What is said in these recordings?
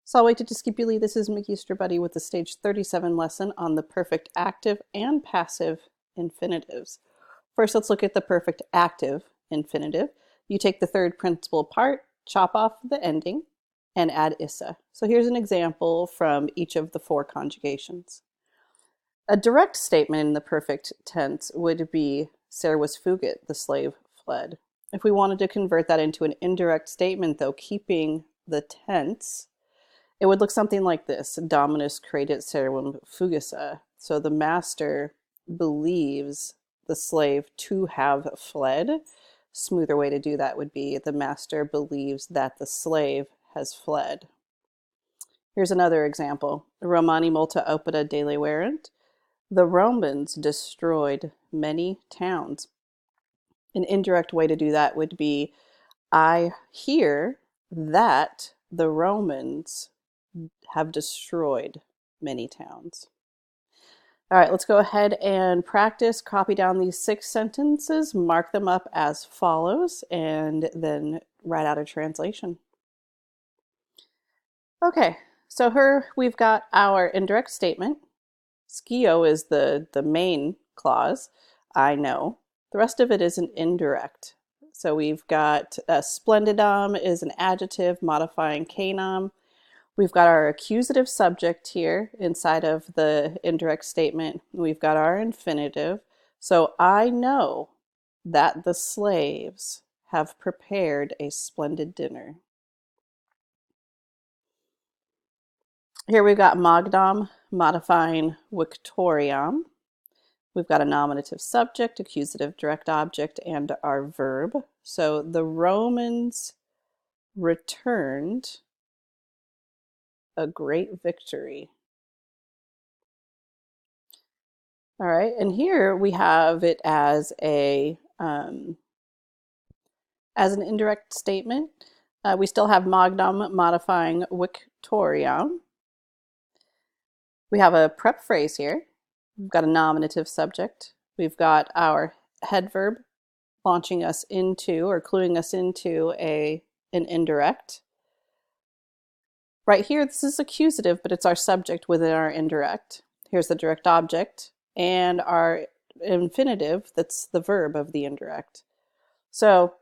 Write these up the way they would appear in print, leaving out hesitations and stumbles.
Salve discipuli, this is Magister Buddy with the Stage 37 lesson on the perfect active and passive infinitives. First, let's look at the perfect active infinitive. You take the third principal part, chop off the ending, and add issa. So here's an example from each of the four conjugations. A direct statement in the perfect tense would be, Ser was fugit, the slave fled. If we wanted to convert that into an indirect statement, though, keeping the tense, it would look something like this. Dominus credit servum fugissa. So the master believes the slave to have fled. Smoother way to do that would be the master believes that the slave has fled. Here's another example. Romani multa opera deleverant. The Romans destroyed many towns. An indirect way to do that would be, I hear that the Romans have destroyed many towns. All right, let's go ahead and practice. Copy down these 6 sentences, mark them up as follows, and then write out a translation. Okay, so here we've got our indirect statement. Skio is the main clause, I know. The rest of it is an indirect. So we've got splendidum is an adjective modifying canum. We've got our accusative subject here inside of the indirect statement. We've got our infinitive. So I know that the slaves have prepared a splendid dinner. Here we've got magdam modifying victoriam. We've got a nominative subject, accusative direct object, and our verb. So the Romans returned a great victory. All right, and here we have it as a as an indirect statement. We still have magnum modifying victoriam. We have a prep phrase here. We've got a nominative subject. We've got our head verb launching us into or cluing us into an indirect. Right here, this is accusative, but it's our subject within our indirect. Here's the direct object and our infinitive, that's the verb of the indirect. So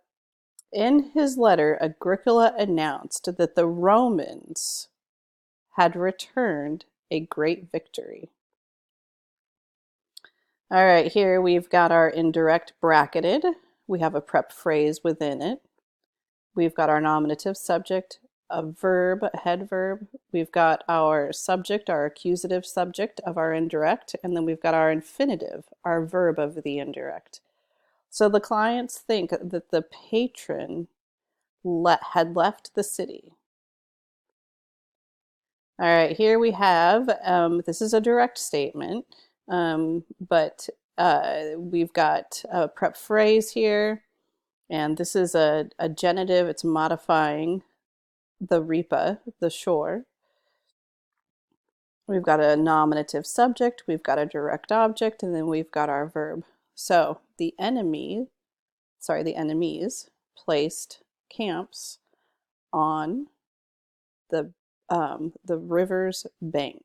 in his letter, Agricola announced that the Romans had returned a great victory. All right, here we've got our indirect bracketed. We have a prep phrase within it. We've got our nominative subject, a verb, a head verb. We've got our subject, our accusative subject of our indirect, and then we've got our infinitive, our verb of the indirect. So the clients think that the patron had left the city. All right, here we have, this is a direct statement, but we've got a prep phrase here, and this is a genitive. It's modifying the ripa, the shore. We've got a nominative subject, we've got a direct object, and then we've got our verb. So the enemies placed camps on the river's bank.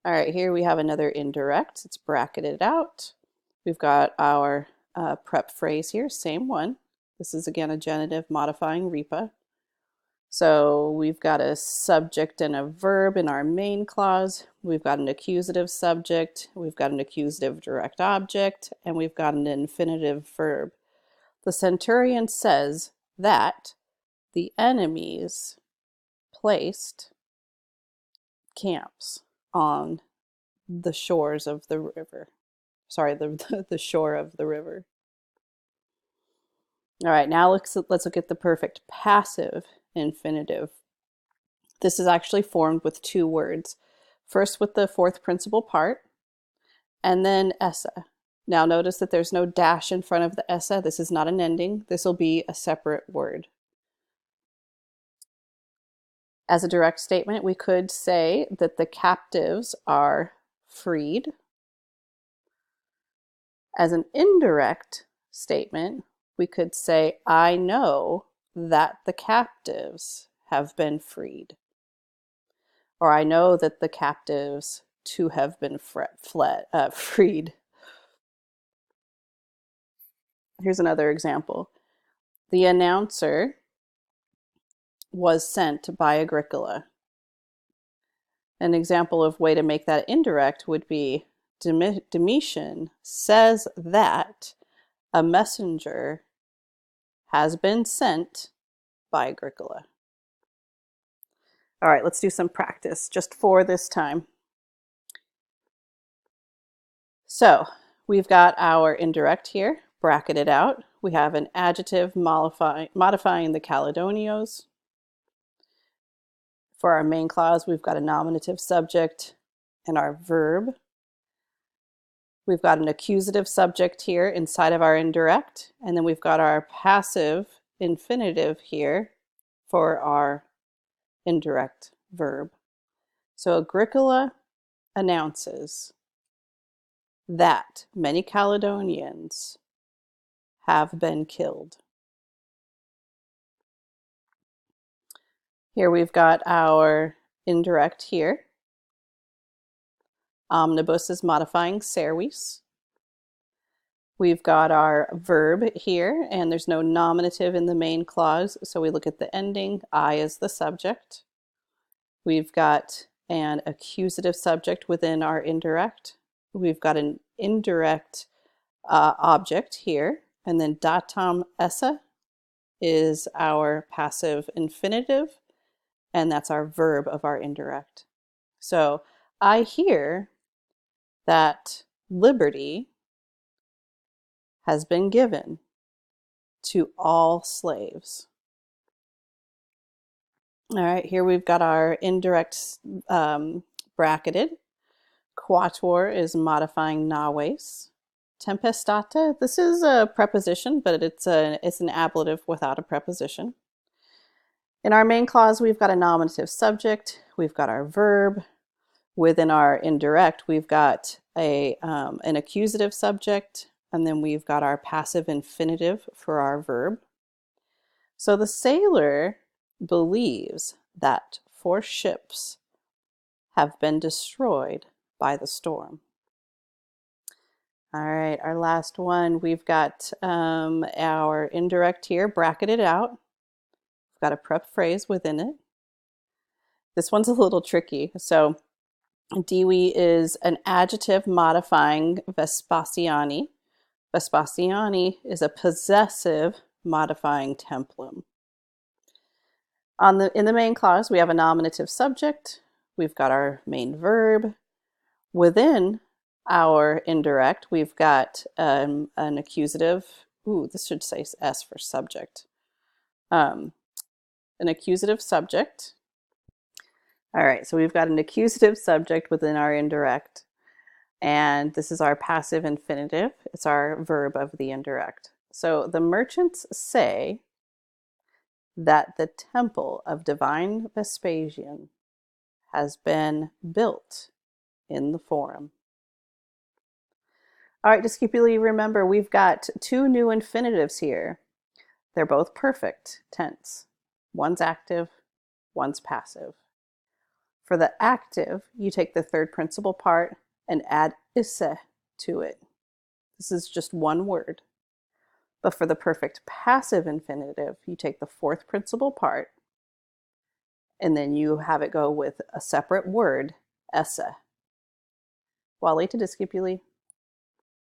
All right, here we have another indirect. It's bracketed out. We've got our prep phrase here, same one. This is again a genitive modifying ripa. So we've got a subject and a verb in our main clause. We've got an accusative subject. We've got an accusative direct object, and we've got an infinitive verb. The centurion says that the enemies placed camps on the shores of the river. Sorry, the shore of the river. All right, now let's look at the perfect passive infinitive. This is actually formed with 2 words. First with the fourth principal part, and then essa. Now notice that there's no dash in front of the essa. This is not an ending. This will be a separate word. As a direct statement, we could say that the captives are freed. As an indirect statement, we could say, I know that the captives have been freed. Or I know that the captives to have been freed. Here's another example. The announcer was sent by Agricola. An example of way to make that indirect would be Domitian says that a messenger has been sent by Agricola. All right, let's do some practice just for this time. So we've got our indirect here, bracketed out. We have an adjective modifying the Caledonios. For our main clause, we've got a nominative subject and our verb. We've got an accusative subject here inside of our indirect, and then we've got our passive infinitive here for our indirect verb. So Agricola announces that many Caledonians have been killed. Here we've got our indirect here. Omnibus is modifying servis. We've got our verb here, and there's no nominative in the main clause, so we look at the ending. I is the subject. We've got an accusative subject within our indirect. We've got an indirect object here, and then datum esse is our passive infinitive, and that's our verb of our indirect. So I hear that liberty has been given to all slaves. All right, here we've got our indirect bracketed. Quatuor is modifying naves. Tempestate, this is a preposition, but it's an ablative without a preposition. In our main clause, we've got a nominative subject. We've got our verb. Within our indirect, we've got an accusative subject, and then we've got our passive infinitive for our verb. So the sailor believes that 4 ships have been destroyed by the storm. All right, our last one, we've got our indirect here, bracketed out. We've got a prep phrase within it. This one's a little tricky. So Divi is an adjective modifying Vespasiani. Vespasiani is a possessive modifying templum. In the main clause, we have a nominative subject. We've got our main verb. Within our indirect, we've got an accusative. Ooh, this should say S for subject. An accusative subject. All right, so we've got an accusative subject within our indirect, and this is our passive infinitive. It's our verb of the indirect. So the merchants say that the temple of divine Vespasian has been built in the Forum. All right, just keep you remember, we've got 2 new infinitives here. They're both perfect tense. One's active, one's passive. For the active, you take the third principal part and add isse to it. This is just one word. But for the perfect passive infinitive, you take the 4th principal part and then you have it go with a separate word, esse. Wale to discipuli.